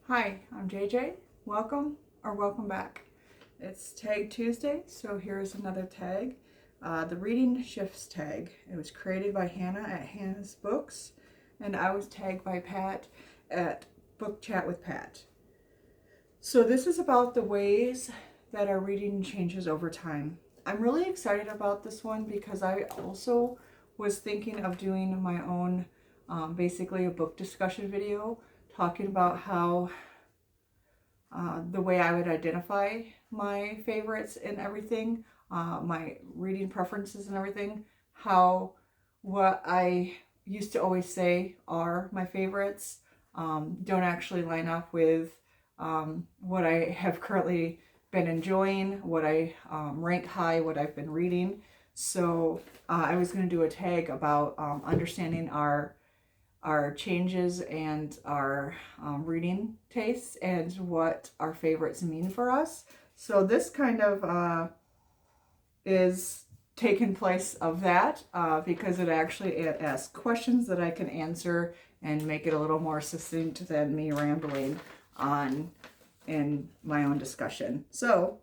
Hi, I'm JJ. Welcome back. It's Tag Tuesday, so here's another tag. The Reading Shifts tag. It was created by Hannah at Hannah's Books, and I was tagged by Pat at Book Chat with Pat. So this is about the ways that our reading changes over time. I'm really excited about this one because I also was thinking of doing my own, basically a book discussion video talking about how the way I would identify my favorites and everything, my reading preferences and everything, how what I used to always say are my favorites don't actually line up with what I have currently been enjoying, what I rank high, what I've been reading. So I was going to do a tag about understanding our changes and our reading tastes and what our favorites mean for us. So this kind of is taking place of that because it asks questions that I can answer and make it a little more succinct than me rambling on in my own discussion. So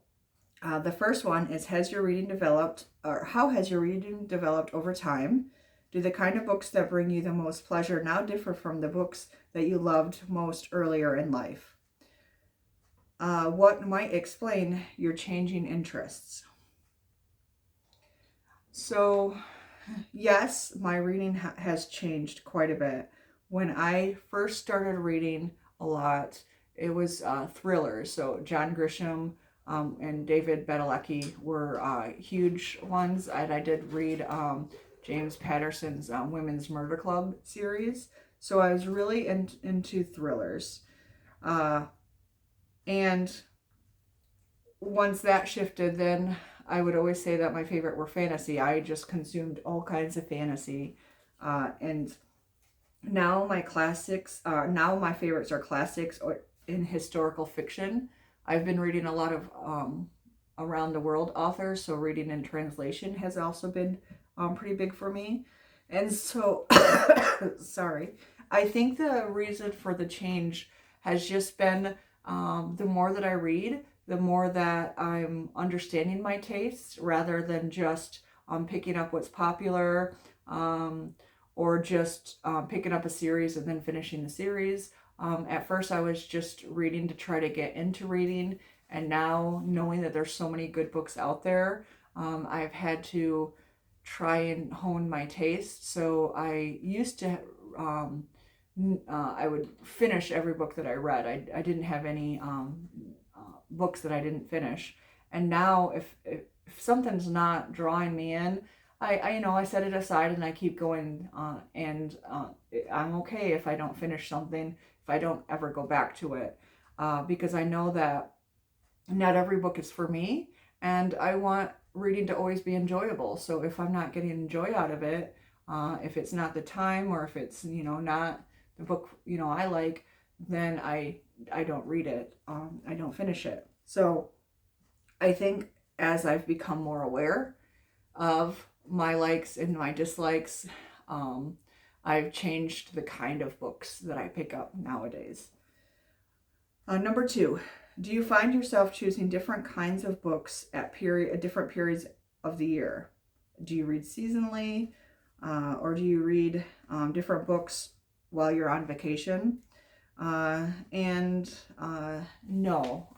the first one is, has your reading developed, or how has your reading developed over time? Do the kind of books that bring you the most pleasure now differ from the books that you loved most earlier in life? What might explain your changing interests? So, yes, my reading has changed quite a bit. When I first started reading a lot, it was thrillers. So John Grisham and David Bedelecki were huge ones. And I did read James Patterson's Women's Murder Club series. So I was really into thrillers. And once that shifted, then I would always say that my favorite were fantasy. I just consumed all kinds of fantasy. And now now my favorites are classics or in historical fiction. I've been reading a lot of around the world authors, so reading in translation has also been pretty big for me. And so, sorry, I think the reason for the change has just been the more that I read, the more that I'm understanding my tastes rather than just picking up what's popular or just picking up a series and then finishing the series. At first, I was just reading to try to get into reading, and now knowing that there's so many good books out there, I've had to try and hone my taste. So I used to, I would finish every book that I read. I didn't have any books that I didn't finish. And now if something's not drawing me in, I set it aside and I keep going. And I'm okay if I don't finish something, if I don't ever go back to it, because I know that not every book is for me, and I want reading to always be enjoyable. So if I'm not getting joy out of it, if it's not the time, or if it's not the book I like, then I don't read it. I don't finish it. So I think as I've become more aware of my likes and my dislikes, I've changed the kind of books that I pick up nowadays. Number 2, do you find yourself choosing different kinds of books at different periods of the year? Do you read seasonally, or do you read different books while you're on vacation? No,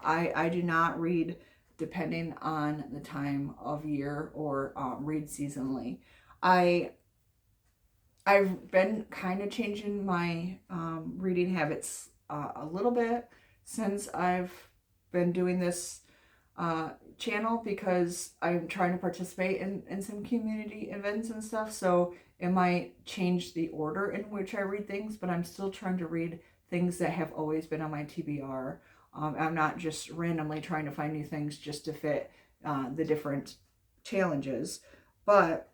I do not read depending on the time of year or read seasonally. I've been kind of changing my reading habits a little bit since I've been doing this channel, because I'm trying to participate in some community events and stuff. So it might change the order in which I read things, but I'm still trying to read things that have always been on my TBR. I'm not just randomly trying to find new things just to fit the different challenges. But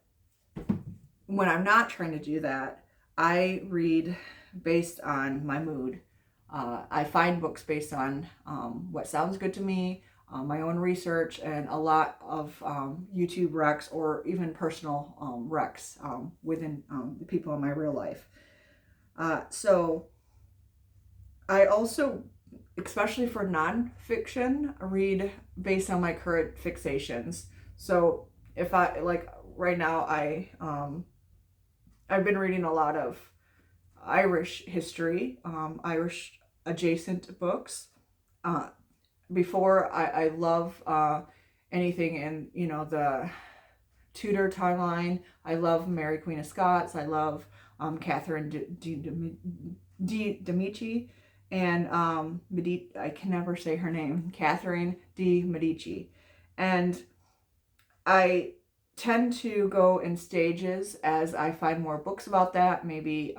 when I'm not trying to do that, I read based on my mood. I find books based on what sounds good to me, my own research, and a lot of YouTube recs, or even personal recs within the people in my real life. So I also especially for nonfiction, read based on my current fixations. So if I like right now, I've been reading a lot of Irish history, Irish adjacent books. Uh, Before I love anything in the Tudor timeline. I love Mary Queen of Scots. I love Catherine de Medici and I can never say her name, Catherine de Medici, and I tend to go in stages as I find more books about that, maybe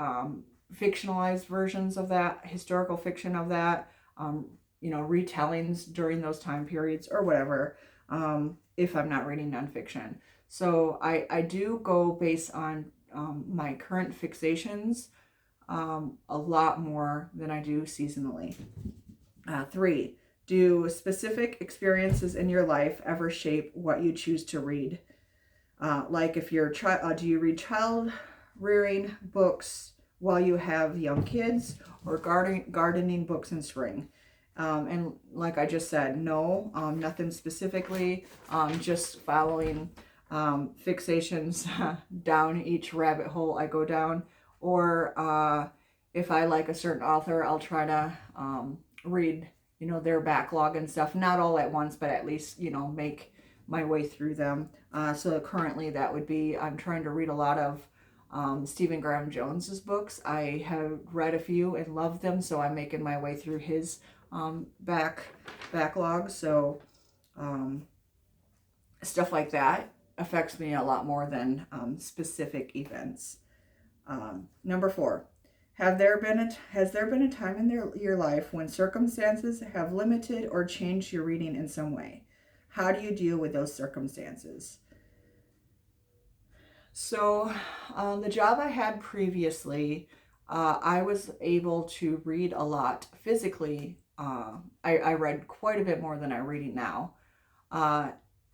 fictionalized versions of that, historical fiction of that, retellings during those time periods or whatever, if I'm not reading nonfiction. So I do go based on my current fixations a lot more than I do seasonally. 3, do specific experiences in your life ever shape what you choose to read? Like if you're do you read child rearing books while you have young kids, or gardening books in spring? And like I just said, no, nothing specifically, just following fixations down each rabbit hole I go down. Or if I like a certain author, I'll try to read their backlog and stuff, not all at once, but at least make my way through them. So currently that would be, I'm trying to read a lot of Stephen Graham Jones's books. I have read a few and loved them, so I'm making my way through his backlog. So stuff like that affects me a lot more than specific events. Number 4, has there been a time in your life when circumstances have limited or changed your reading in some way? How do you deal with those circumstances? So the job I had previously, I was able to read a lot physically. I read quite a bit more than I'm reading now.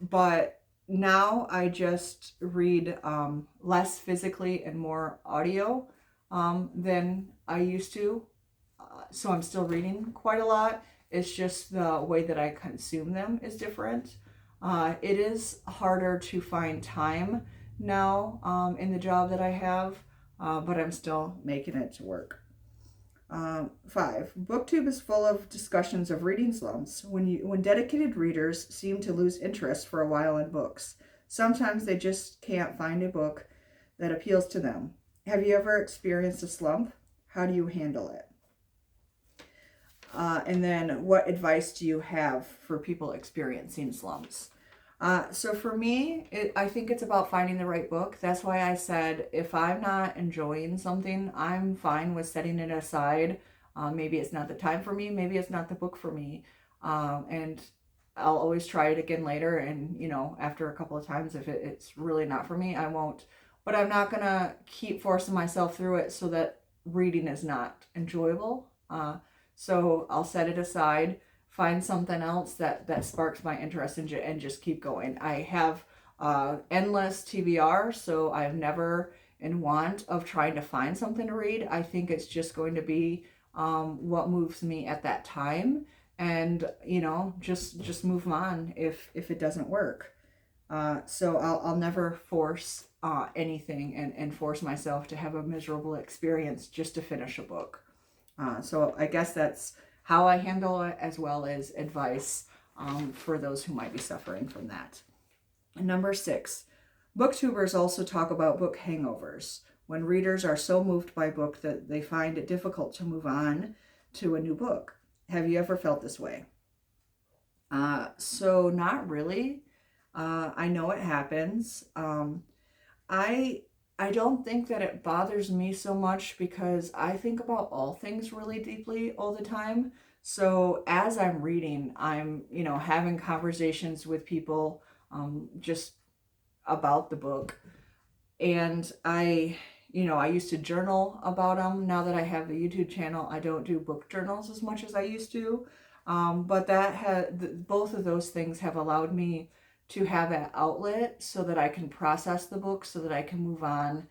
But now I just read less physically and more audio than I used to. So I'm still reading quite a lot. It's just the way that I consume them is different. It is harder to find time now in the job that I have, but I'm still making it to work. 5, BookTube is full of discussions of reading slumps when dedicated readers seem to lose interest for a while in books. Sometimes they just can't find a book that appeals to them. Have you ever experienced a slump? How do you handle it? And then what advice do you have for people experiencing slumps? So for me, I think it's about finding the right book. That's why I said if I'm not enjoying something, I'm fine with setting it aside. Maybe it's not the time for me. Maybe it's not the book for me. And I'll always try it again later. And, after a couple of times, if it's really not for me, I won't. But I'm not going to keep forcing myself through it so that reading is not enjoyable. So I'll set it aside, find something else that sparks my interest and just keep going. I have endless TBR, so I'm never in want of trying to find something to read. I think it's just going to be what moves me at that time, and just move on if it doesn't work. So I'll never force anything and force myself to have a miserable experience just to finish a book. So I guess that's how I handle it, as well as advice for those who might be suffering from that. And number 6, booktubers also talk about book hangovers, when readers are so moved by a book that they find it difficult to move on to a new book. Have you ever felt this way? So not really. I know it happens. I don't think that it bothers me so much because I think about all things really deeply all the time. So as I'm reading, I'm, having conversations with people just about the book. And I used to journal about them. Now that I have the YouTube channel, I don't do book journals as much as I used to. But both of those things have allowed me to have an outlet so that I can process the book, so that I can move on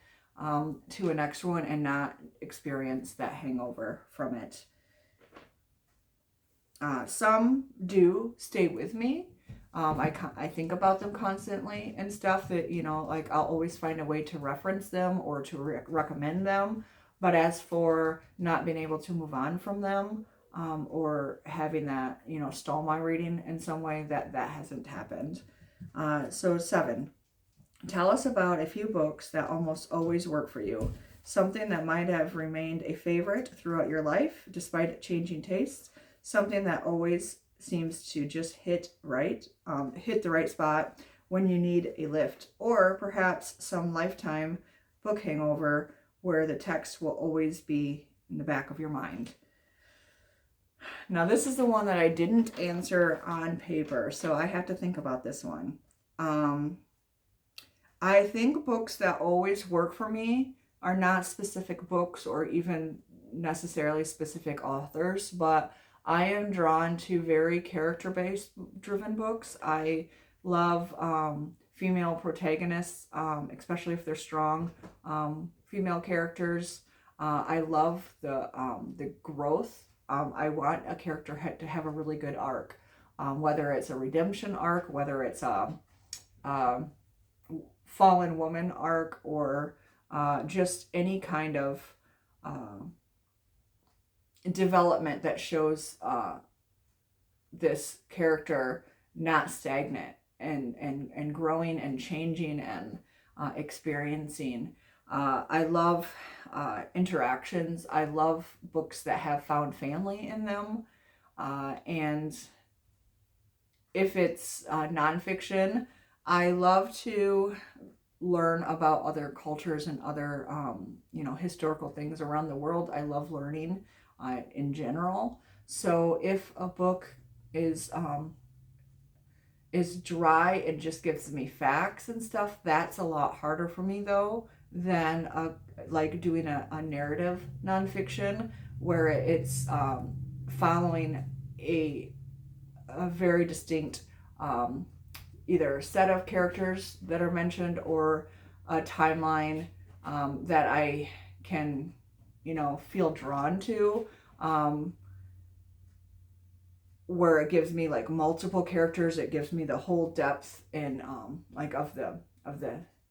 to a next one and not experience that hangover from it. Some do stay with me. I think about them constantly and stuff that, you know, like I'll always find a way to reference them or to recommend them. But as for not being able to move on from them, or having that, you know, stall my reading in some way, that hasn't happened. So 7. Tell us about a few books that almost always work for you. Something that might have remained a favorite throughout your life, despite changing tastes. Something that always seems to just hit the right spot when you need a lift. Or perhaps some lifetime book hangover where the text will always be in the back of your mind. Now, this is the one that I didn't answer on paper, so I have to think about this one. I think books that always work for me are not specific books or even necessarily specific authors, but I am drawn to very character-based driven books. I love female protagonists, especially if they're strong female characters. I love the growth. I want a character to have a really good arc, whether it's a redemption arc, whether it's a fallen woman arc, or just any kind of development that shows this character not stagnant and growing and changing and experiencing. I love interactions. I love books that have found family in them. And if it's nonfiction, I love to learn about other cultures and other, historical things around the world. I love learning in general. So if a book is dry and just gives me facts and stuff, that's a lot harder for me though than like doing a narrative nonfiction where it's following a very distinct either set of characters that are mentioned or a timeline that I can, feel drawn to, where it gives me like multiple characters. It gives me the whole depth and like of the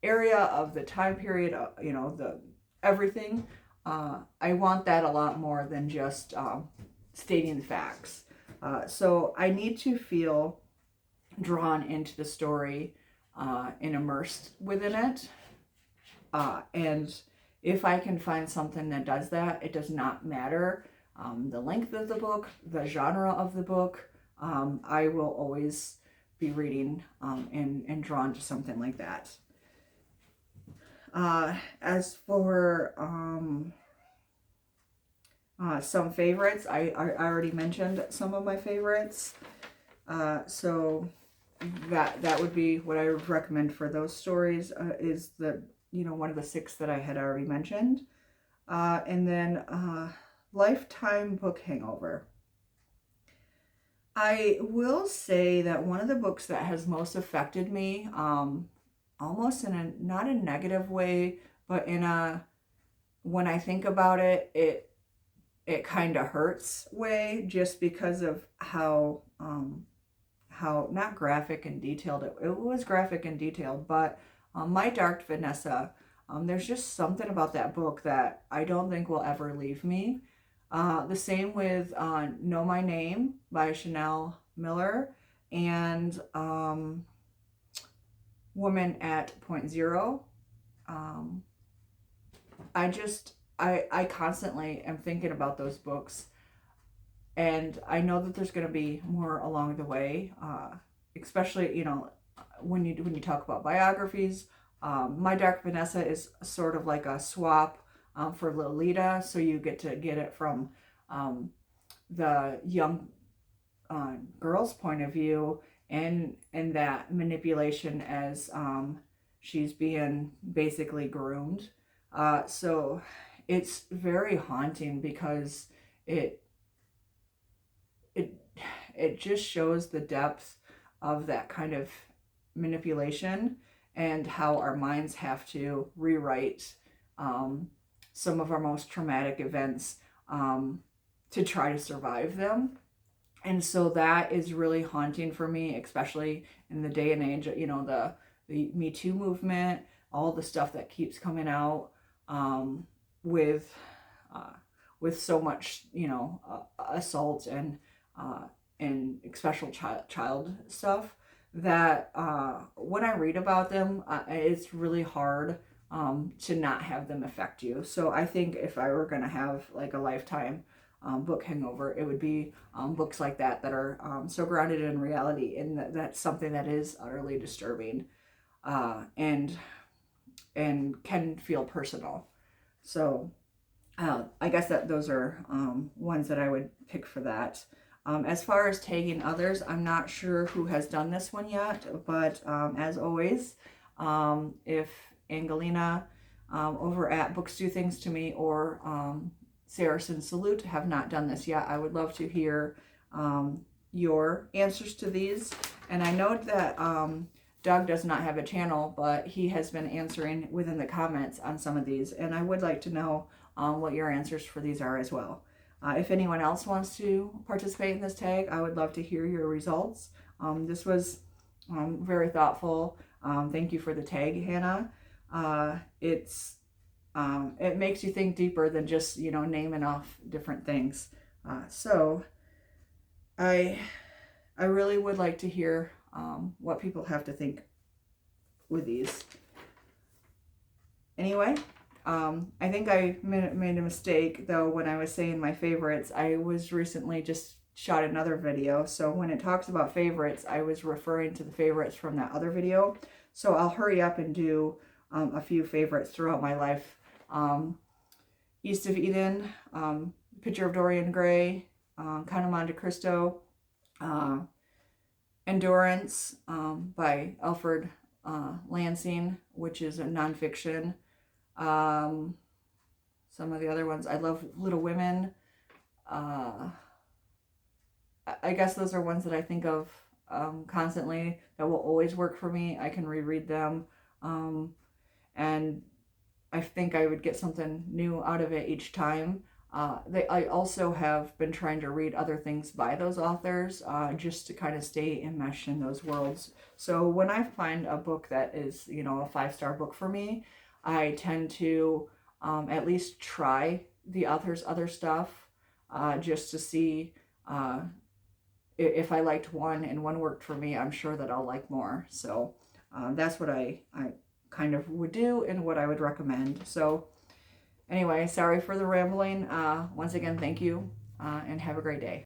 area, of the time period, the everything. I want that a lot more than just stating facts. So I need to feel drawn into the story and immersed within it. And if I can find something that does that, it does not matter the length of the book, the genre of the book. I will always be reading and drawn to something like that. As for some favorites, I already mentioned some of my favorites. So that would be what I would recommend for those stories, is one of the 6 that I had already mentioned. And then lifetime book hangover. I will say that one of the books that has most affected me, almost in a not a negative way, but in a, when I think about it, it kind of hurts way, just because of how not graphic and detailed it was. Graphic and detailed, but My Dark Vanessa. There's just something about that book that I don't think will ever leave me. The same with Know My Name by Chanel Miller, and Woman at Point Zero. I constantly am thinking about those books, and I know that there's going to be more along the way, especially when you talk about biographies. My Dark Vanessa is sort of like a swap for Lolita, so you get to get it from the young girl's point of view, and that manipulation as she's being basically groomed. So it's very haunting because it just shows the depth of that kind of manipulation and how our minds have to rewrite some of our most traumatic events to try to survive them. And so that is really haunting for me, especially in the day and age, you know, the Me Too movement, all the stuff that keeps coming out, with uh, with so much, you know, assault and special child stuff, that when I read about them, it's really hard to not have them affect you. So I think if I were going to have like a lifetime book hangover, it would be books like that are so grounded in reality, and that's something that is utterly disturbing, and can feel personal. So I guess that those are ones that I would pick for that. As far as tagging others, I'm not sure who has done this one yet, but as always, if Angelina over at Books Do Things to Me, or Saracen Salute have not done this yet, I would love to hear your answers to these. And I know that Doug does not have a channel, but he has been answering within the comments on some of these, and I would like to know what your answers for these are as well. If anyone else wants to participate in this tag, I would love to hear your results. This was very thoughtful. Thank you for the tag, Hannah. It makes you think deeper than just, you know, naming off different things. So I really would like to hear what people have to think with these. Anyway, I think I made a mistake, though, when I was saying my favorites. I was recently just shot another video, so when it talks about favorites, I was referring to the favorites from that other video. So I'll hurry up and do a few favorites throughout my life. East of Eden, Picture of Dorian Gray, Count of Monte Cristo, Endurance by Alfred Lansing, which is a nonfiction. Some of the other ones, I love Little Women. I guess those are ones that I think of constantly, that will always work for me. I can reread them, and I think I would get something new out of it each time. I also have been trying to read other things by those authors, just to kind of stay enmeshed in those worlds. So when I find a book that is, you know, a 5-star book for me, I tend to at least try the author's other stuff, just to see if I liked one and one worked for me. I'm sure that I'll like more. So that's what I kind of would do and what I would recommend. So anyway, sorry for the rambling. Once again, thank you, and have a great day.